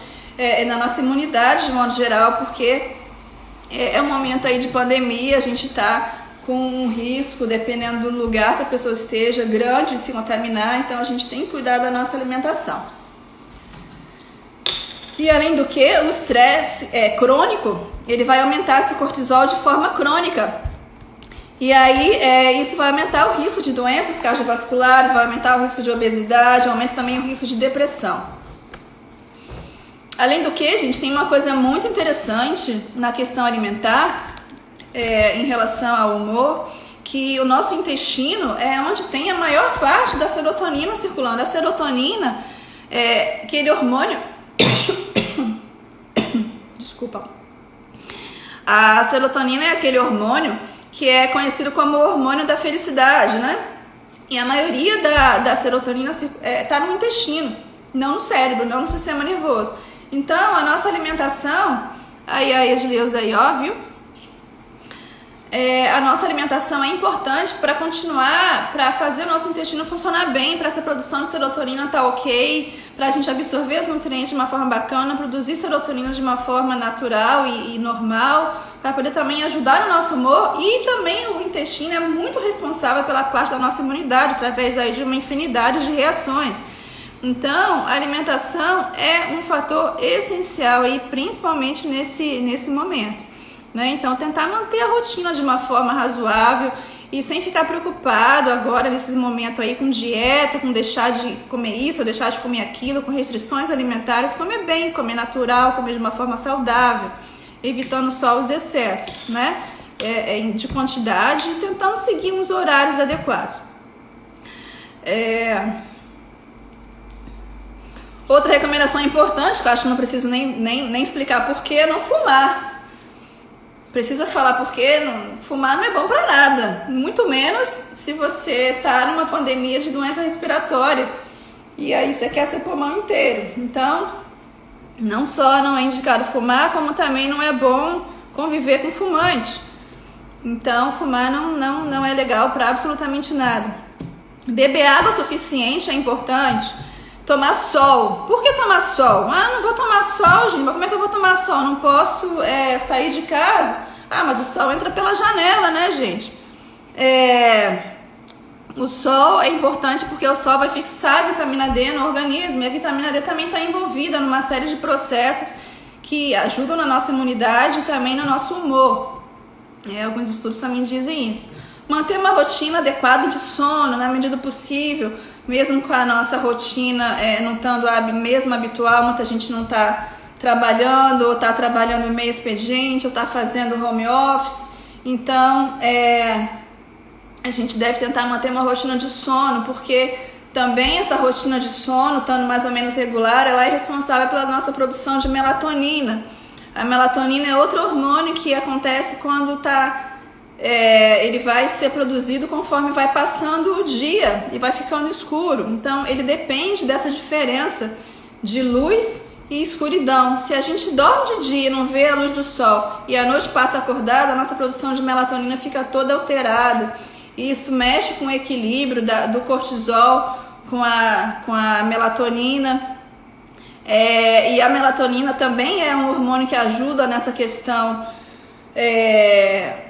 na nossa imunidade de modo geral, porque é um momento aí de pandemia. A gente está com um risco, dependendo do lugar que a pessoa esteja, grande de se contaminar. Então, a gente tem que cuidar da nossa alimentação. E além do que, o estresse crônico, ele vai aumentar esse cortisol de forma crônica. E aí isso vai aumentar o risco de doenças cardiovasculares, vai aumentar o risco de obesidade, aumenta também o risco de depressão. Além do que, gente, tem uma coisa muito interessante na questão alimentar, em relação ao humor, que o nosso intestino é onde tem a maior parte da serotonina circulando. A serotonina é aquele hormônio... Desculpa. A serotonina é aquele hormônio que é conhecido como o hormônio da felicidade, né? E a maioria da serotonina está no intestino, não no cérebro, não no sistema nervoso. Então, a nossa alimentação, aí a Edileuza aí, ó, viu? A nossa alimentação é importante para continuar, para fazer o nosso intestino funcionar bem, para essa produção de serotonina estar ok, para a gente absorver os nutrientes de uma forma bacana, produzir serotonina de uma forma natural e normal, para poder também ajudar no nosso humor. E também o intestino é muito responsável pela parte da nossa imunidade, através aí de uma infinidade de reações. Então, a alimentação é um fator essencial aí, principalmente nesse momento. Então, tentar manter a rotina de uma forma razoável e sem ficar preocupado agora nesses momentos aí com dieta, com deixar de comer isso ou deixar de comer aquilo, com restrições alimentares. Comer bem, comer natural, comer de uma forma saudável, evitando só os excessos, né? De quantidade e tentando seguir uns horários adequados. Outra recomendação importante, que eu acho que não preciso nem explicar porquê, é não fumar. Precisa falar porque fumar não é bom para nada, muito menos se você está numa pandemia de doença respiratória e aí você quer ser pulmão inteiro. Então, não só não é indicado fumar, como também não é bom conviver com fumante. Então, fumar não é legal para absolutamente nada. Beber água suficiente é importante. Tomar sol. Por que tomar sol? Não vou tomar sol, gente. Mas como é que eu vou tomar sol? Não posso sair de casa? Mas o sol entra pela janela, né, gente? O sol é importante porque o sol vai fixar a vitamina D no organismo. E a vitamina D também está envolvida numa série de processos que ajudam na nossa imunidade e também no nosso humor. Alguns estudos também dizem isso. Manter uma rotina adequada de sono, na medida do possível. Mesmo com a nossa rotina não estando mesmo habitual, muita gente não está trabalhando, ou está trabalhando meio expediente, ou está fazendo home office. Então, a gente deve tentar manter uma rotina de sono, porque também essa rotina de sono, estando mais ou menos regular, ela é responsável pela nossa produção de melatonina. A melatonina é outro hormônio que acontece quando ele vai ser produzido conforme vai passando o dia e vai ficando escuro. Então, ele depende dessa diferença de luz e escuridão. Se a gente dorme de dia e não vê a luz do sol e à noite passa acordado, a nossa produção de melatonina fica toda alterada. E isso mexe com o equilíbrio do cortisol com a melatonina. E a melatonina também é um hormônio que ajuda nessa questão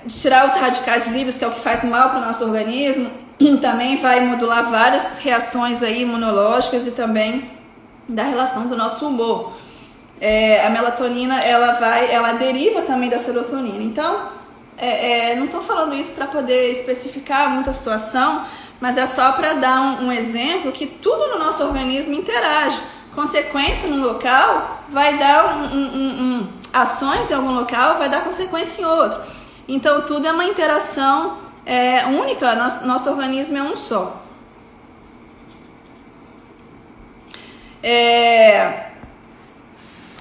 de tirar os radicais livres, que é o que faz mal para o nosso organismo. Também vai modular várias reações aí imunológicas e também da relação do nosso humor. A melatonina ela deriva também da serotonina. Então, não estou falando isso para poder especificar muita situação, mas é só para dar um exemplo que tudo no nosso organismo interage. Consequência num local vai dar ações em algum local vai dar consequência em outro. Então tudo é uma interação única, nosso organismo é um só.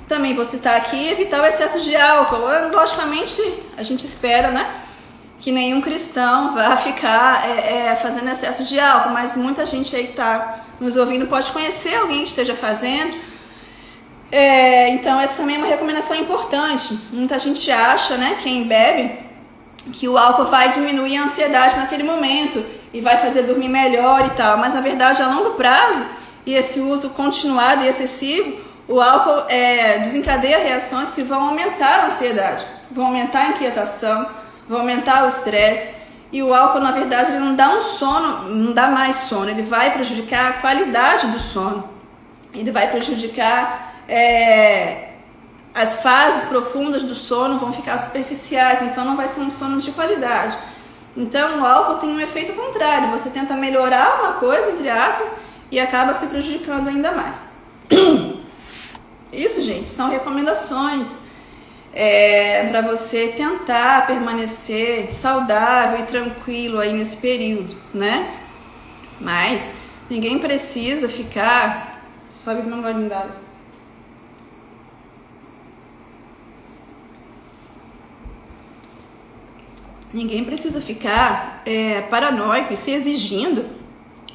Também vou citar aqui, evitar o excesso de álcool. Logicamente, a gente espera, né, que nenhum cristão vá ficar fazendo excesso de álcool, mas muita gente aí que está nos ouvindo pode conhecer alguém que esteja fazendo. Então essa também é uma recomendação importante. Muita gente acha, né, quem bebe, que o álcool vai diminuir a ansiedade naquele momento e vai fazer dormir melhor e tal, mas na verdade a longo prazo, e esse uso continuado e excessivo, o álcool desencadeia reações que vão aumentar a ansiedade, vão aumentar a inquietação, vão aumentar o estresse. E o álcool, na verdade, ele não dá um sono, não dá mais sono, ele vai prejudicar a qualidade do sono, ele vai prejudicar as fases profundas do sono, vão ficar superficiais, então não vai ser um sono de qualidade. Então o álcool tem um efeito contrário, você tenta melhorar uma coisa, entre aspas, e acaba se prejudicando ainda mais. Isso, gente, são recomendações para você tentar permanecer saudável e tranquilo aí nesse período, né? Mas ninguém precisa ficar... Só beber um golinho d'água. Ninguém precisa ficar paranoico e se exigindo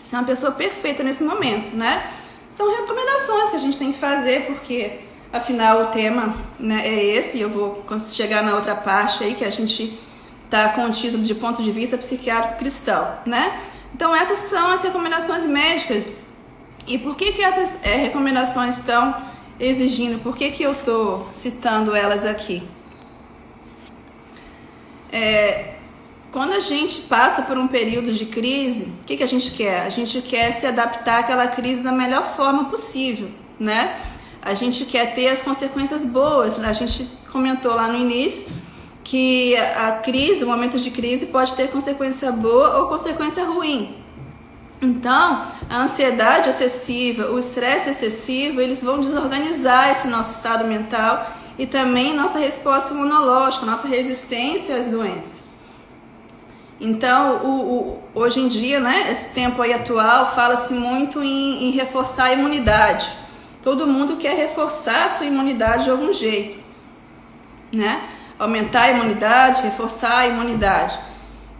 ser uma pessoa perfeita nesse momento, né? São recomendações que a gente tem que fazer, porque afinal o tema, né, é esse, e eu vou chegar na outra parte aí que a gente tá com o título de ponto de vista psiquiátrico cristão, né? Então essas são as recomendações médicas. E por que essas recomendações estão exigindo? Por que eu tô citando elas aqui? Quando a gente passa por um período de crise, o que a gente quer? A gente quer se adaptar àquela crise da melhor forma possível, né? A gente quer ter as consequências boas. A gente comentou lá no início que a crise, o momento de crise, pode ter consequência boa ou consequência ruim. Então, a ansiedade excessiva, o estresse excessivo, eles vão desorganizar esse nosso estado mental e também nossa resposta imunológica, nossa resistência às doenças. Então, hoje em dia, né, esse tempo aí atual, fala-se muito em reforçar a imunidade. Todo mundo quer reforçar a sua imunidade de algum jeito, né? Aumentar a imunidade, reforçar a imunidade.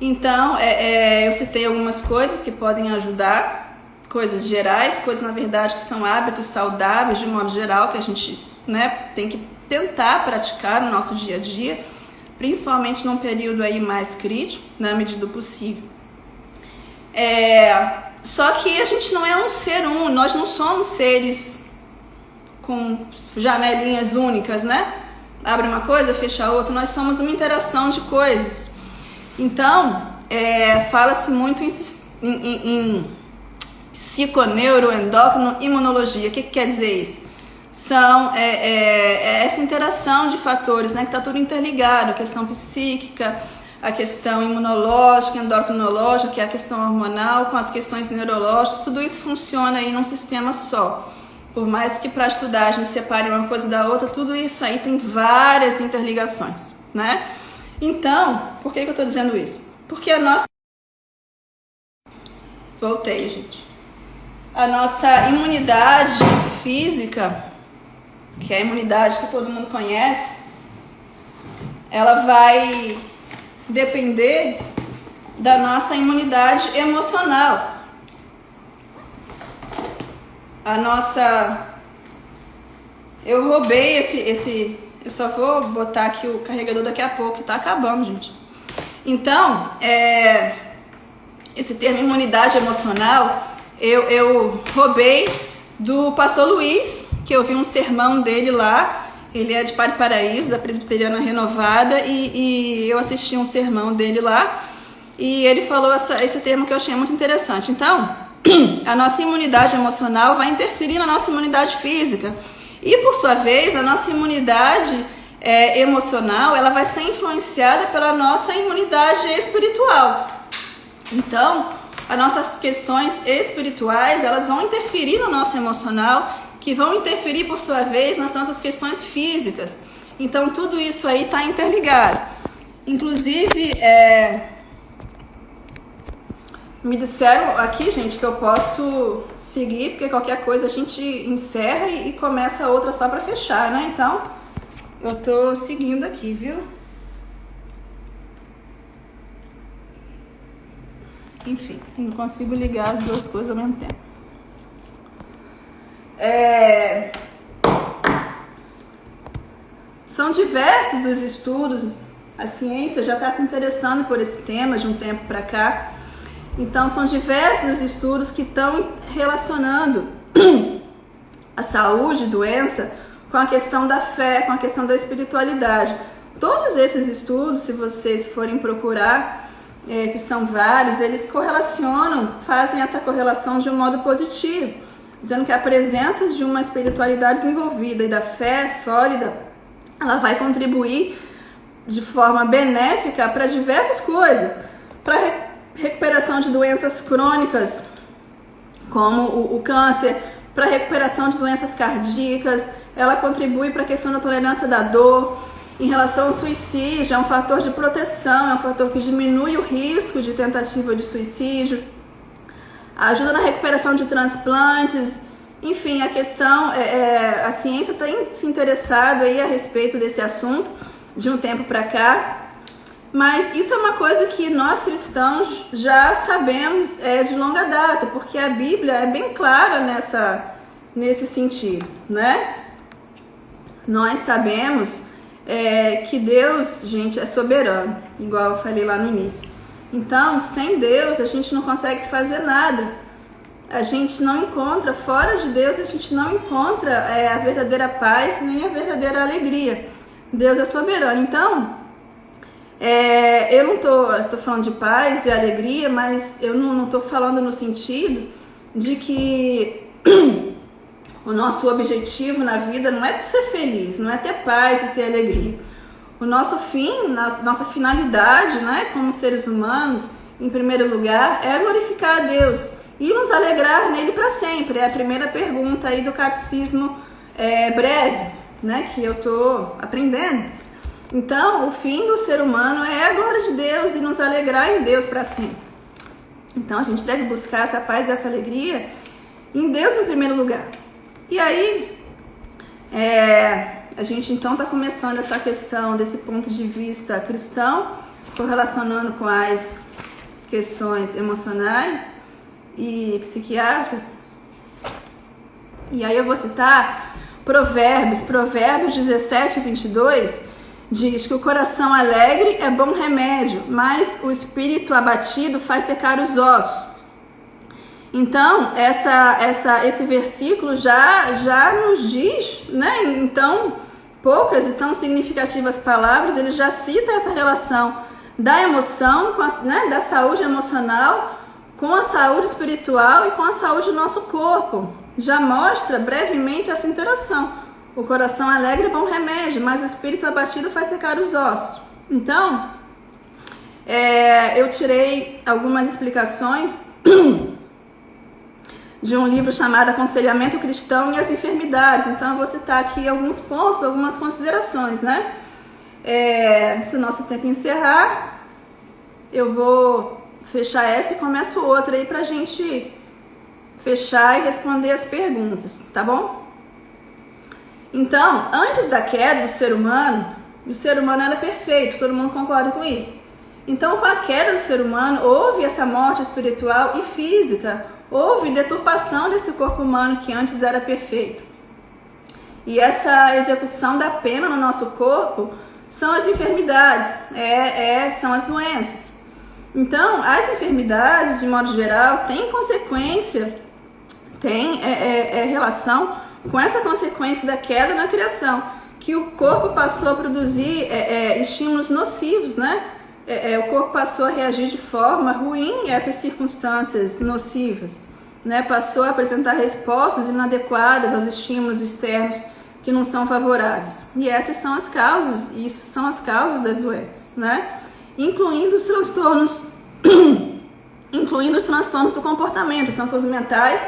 Então, eu citei algumas coisas que podem ajudar, coisas gerais, coisas na verdade que são hábitos saudáveis de modo geral, que a gente, né, tem que tentar praticar no nosso dia a dia, principalmente num período aí mais crítico, na medida do possível. Só que a gente não é um ser nós não somos seres com janelinhas únicas, né? Abre uma coisa, fecha outra, nós somos uma interação de coisas. Então, fala-se muito em psiconeuroendócrino imunologia. O que quer dizer isso? São essa interação de fatores, né, que está tudo interligado, a questão psíquica, a questão imunológica, endocrinológica, que é a questão hormonal, com as questões neurológicas, tudo isso funciona aí num sistema só. Por mais que para estudar a gente separe uma coisa da outra, tudo isso aí tem várias interligações, né? Então, por que eu estou dizendo isso? Porque a nossa... Voltei, gente. A nossa imunidade física, que é a imunidade que todo mundo conhece, ela vai depender da nossa imunidade emocional. Eu roubei eu só vou botar aqui o carregador daqui a pouco, tá acabando, gente. Então, esse termo imunidade emocional, eu roubei do pastor Luiz, que eu vi um sermão dele lá. Ele é de Paraíso, da Presbiteriana Renovada, e eu assisti um sermão dele lá, e ele falou esse termo que eu achei muito interessante. Então, a nossa imunidade emocional vai interferir na nossa imunidade física, e por sua vez, a nossa imunidade emocional, ela vai ser influenciada pela nossa imunidade espiritual. Então, as nossas questões espirituais, elas vão interferir no nosso emocional, que vão interferir, por sua vez, nas nossas questões físicas. Então, tudo isso aí está interligado. Inclusive, Me disseram aqui, gente, que eu posso seguir, porque qualquer coisa a gente encerra e começa outra só pra fechar, né? Então, eu tô seguindo aqui, viu? Enfim, não consigo ligar as duas coisas ao mesmo tempo. São diversos os estudos, a ciência já está se interessando por esse tema de um tempo para cá. Então, são diversos os estudos que estão relacionando a saúde, doença, com a questão da fé, com a questão da espiritualidade. Todos esses estudos, se vocês forem procurar, que são vários, eles correlacionam, fazem essa correlação de um modo positivo, dizendo que a presença de uma espiritualidade desenvolvida e da fé sólida, ela vai contribuir de forma benéfica para diversas coisas, para recuperação de doenças crônicas, como o câncer, para recuperação de doenças cardíacas, ela contribui para a questão da tolerância da dor. Em relação ao suicídio, é um fator de proteção, é um fator que diminui o risco de tentativa de suicídio, ajuda na recuperação de transplantes. Enfim, a questão, a ciência tem se interessado aí a respeito desse assunto de um tempo para cá, mas isso é uma coisa que nós cristãos já sabemos de longa data, porque a Bíblia é bem clara nesse sentido, né? Nós sabemos que Deus, gente, é soberano, igual eu falei lá no início. Então, sem Deus, a gente não consegue fazer nada. A gente não encontra, fora de Deus, a gente não encontra a verdadeira paz, nem a verdadeira alegria. Deus é soberano. Então, eu não tô falando de paz e alegria, mas eu não tô falando no sentido de que o nosso objetivo na vida não é ser feliz, não é ter paz e ter alegria. O nosso fim, nossa finalidade, né, como seres humanos, em primeiro lugar, é glorificar a Deus e nos alegrar nele para sempre. É a primeira pergunta aí do catecismo breve, né, que eu tô aprendendo. Então, o fim do ser humano é a glória de Deus e nos alegrar em Deus para sempre. Então, a gente deve buscar essa paz e essa alegria em Deus em primeiro lugar. E aí, a gente então está começando essa questão desse ponto de vista cristão, correlacionando com as questões emocionais e psiquiátricas. E aí eu vou citar Provérbios 17, 22, diz que o coração alegre é bom remédio, mas o espírito abatido faz secar os ossos. Então, esse versículo já nos diz, né? Então, poucas e tão significativas palavras, ele já cita essa relação da emoção, da saúde emocional, com a saúde espiritual e com a saúde do nosso corpo. Já mostra brevemente essa interação. O coração alegre é bom remédio, mas o espírito abatido faz secar os ossos. Então, eu tirei algumas explicações de um livro chamado Aconselhamento Cristão e as Enfermidades. Então, eu vou citar aqui alguns pontos, algumas considerações, né? Se o nosso tempo encerrar, eu vou fechar essa e começo outra aí pra gente fechar e responder as perguntas, tá bom? Então, antes da queda do ser humano, o ser humano era perfeito, todo mundo concorda com isso. Então, com a queda do ser humano, houve essa morte espiritual e física, houve deturpação desse corpo humano que antes era perfeito. E essa execução da pena no nosso corpo são as enfermidades, são as doenças. Então, as enfermidades, de modo geral, têm consequência, têm relação com essa consequência da queda na criação, que o corpo passou a produzir estímulos nocivos, né? O corpo passou a reagir de forma ruim a essas circunstâncias nocivas, né? Passou a apresentar respostas inadequadas aos estímulos externos que não são favoráveis. E essas são as causas, isso são as causas das doenças, né? Incluindo os transtornos do comportamento. Os transtornos mentais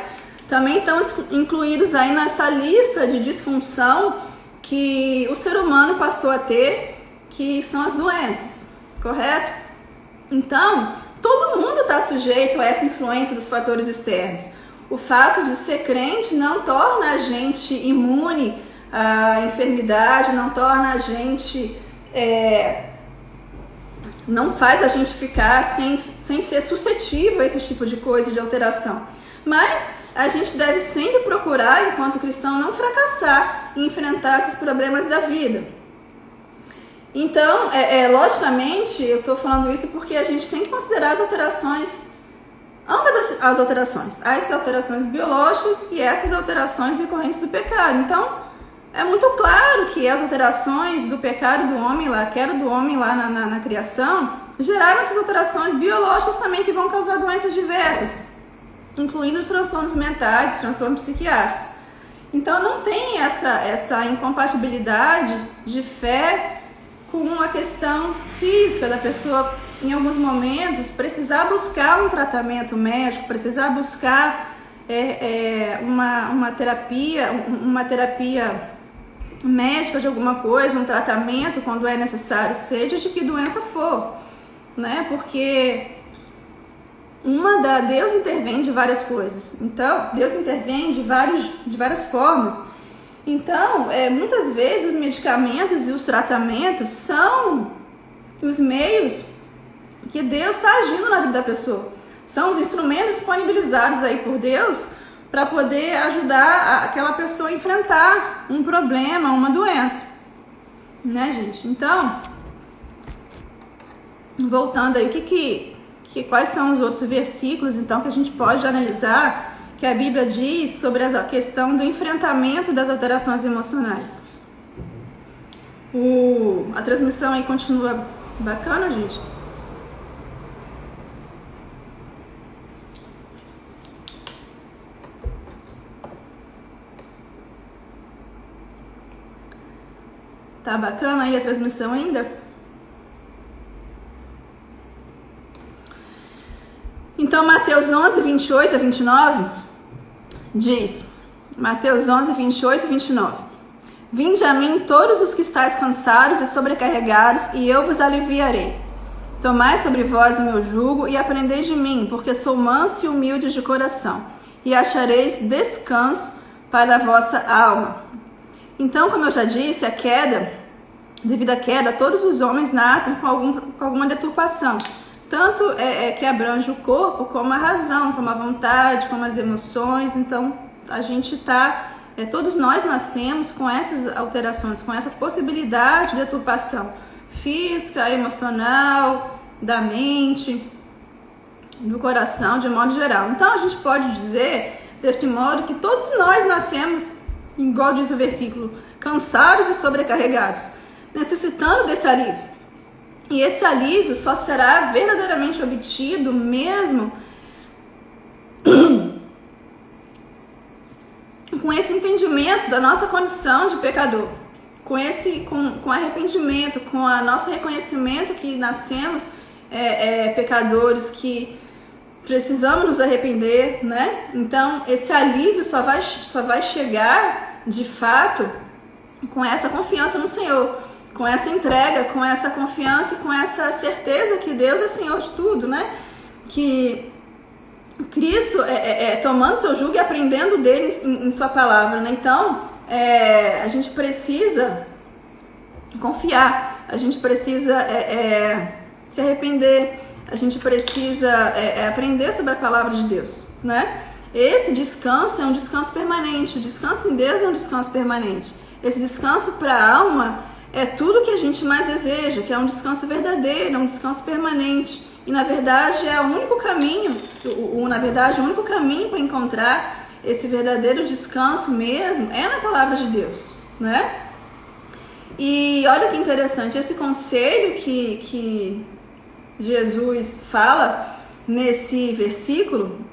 também estão incluídos aí nessa lista de disfunção que o ser humano passou a ter, que são as doenças, correto? Então, todo mundo está sujeito a essa influência dos fatores externos. O fato de ser crente não torna a gente imune à enfermidade, não torna a gente, não faz a gente ficar sem ser suscetível a esse tipo de coisa, de alteração. Mas a gente deve sempre procurar, enquanto cristão, não fracassar em enfrentar esses problemas da vida. Então, logicamente, eu estou falando isso porque a gente tem que considerar as alterações, ambas as alterações, as alterações biológicas e essas alterações decorrentes do pecado. Então, é muito claro que as alterações do pecado do homem lá, a queda do homem lá na criação, geraram essas alterações biológicas também que vão causar doenças diversas, incluindo os transtornos mentais, os transtornos psiquiátricos. Então não tem essa incompatibilidade de fé com a questão física da pessoa, em alguns momentos, precisar buscar um tratamento médico, precisar buscar uma terapia médica de alguma coisa, um tratamento quando é necessário, seja de que doença for, né? Porque Deus intervém de várias coisas. Então, Deus intervém de várias formas. Então, muitas vezes os medicamentos e os tratamentos são os meios que Deus está agindo na vida da pessoa. São os instrumentos disponibilizados aí por Deus para poder ajudar aquela pessoa a enfrentar um problema, uma doença. Né, gente? Então, voltando aí, quais são os outros versículos, então, que a gente pode analisar, que a Bíblia diz sobre a questão do enfrentamento das alterações emocionais. A transmissão aí continua bacana, gente? Tá bacana aí a transmissão ainda? Então, Mateus 11, 28 a 29, diz, Mateus 11, 28 e 29, Vinde a mim todos os que estáis cansados e sobrecarregados, e eu vos aliviarei. Tomai sobre vós o meu jugo e aprendei de mim, porque sou manso e humilde de coração, e achareis descanso para a vossa alma. Então, como eu já disse, devido à queda, todos os homens nascem com alguma deturpação. Tanto que abrange o corpo, como a razão, como a vontade, como as emoções. Então, a gente todos nós nascemos com essas alterações, com essa possibilidade de deturpação física, emocional, da mente, do coração, de modo geral. Então, a gente pode dizer, desse modo, que todos nós nascemos, igual diz o versículo, cansados e sobrecarregados, necessitando desse alívio. E esse alívio só será verdadeiramente obtido mesmo com esse entendimento da nossa condição de pecador, com arrependimento, com o nosso reconhecimento que nascemos pecadores, que precisamos nos arrepender, né? Então, esse alívio só vai chegar, de fato, com essa confiança no Senhor, com essa entrega, com essa confiança, com essa certeza que Deus é Senhor de tudo, né? Que Cristo tomando seu jugo e aprendendo dele em sua palavra, né? Então, a gente precisa confiar, a gente precisa se arrepender, a gente precisa aprender sobre a palavra de Deus, né? Esse descanso é um descanso permanente, o descanso em Deus é um descanso permanente. Esse descanso para a alma é tudo que a gente mais deseja, que é um descanso verdadeiro, é um descanso permanente. E na verdade é o único caminho, o único caminho para encontrar esse verdadeiro descanso mesmo é na palavra de Deus, né? E olha que interessante, esse conselho que Jesus fala nesse versículo,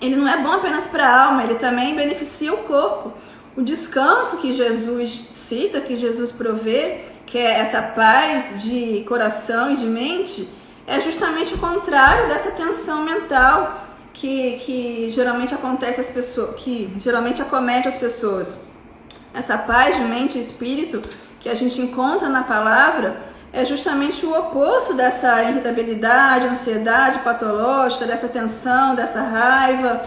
ele não é bom apenas para a alma, ele também beneficia o corpo. O descanso que Jesus cita, que Jesus provê, que é essa paz de coração e de mente, é justamente o contrário dessa tensão mental que geralmente acontece às pessoas, que geralmente acomete as pessoas. Essa paz de mente e espírito que a gente encontra na palavra é justamente o oposto dessa irritabilidade, ansiedade patológica, dessa tensão, dessa raiva.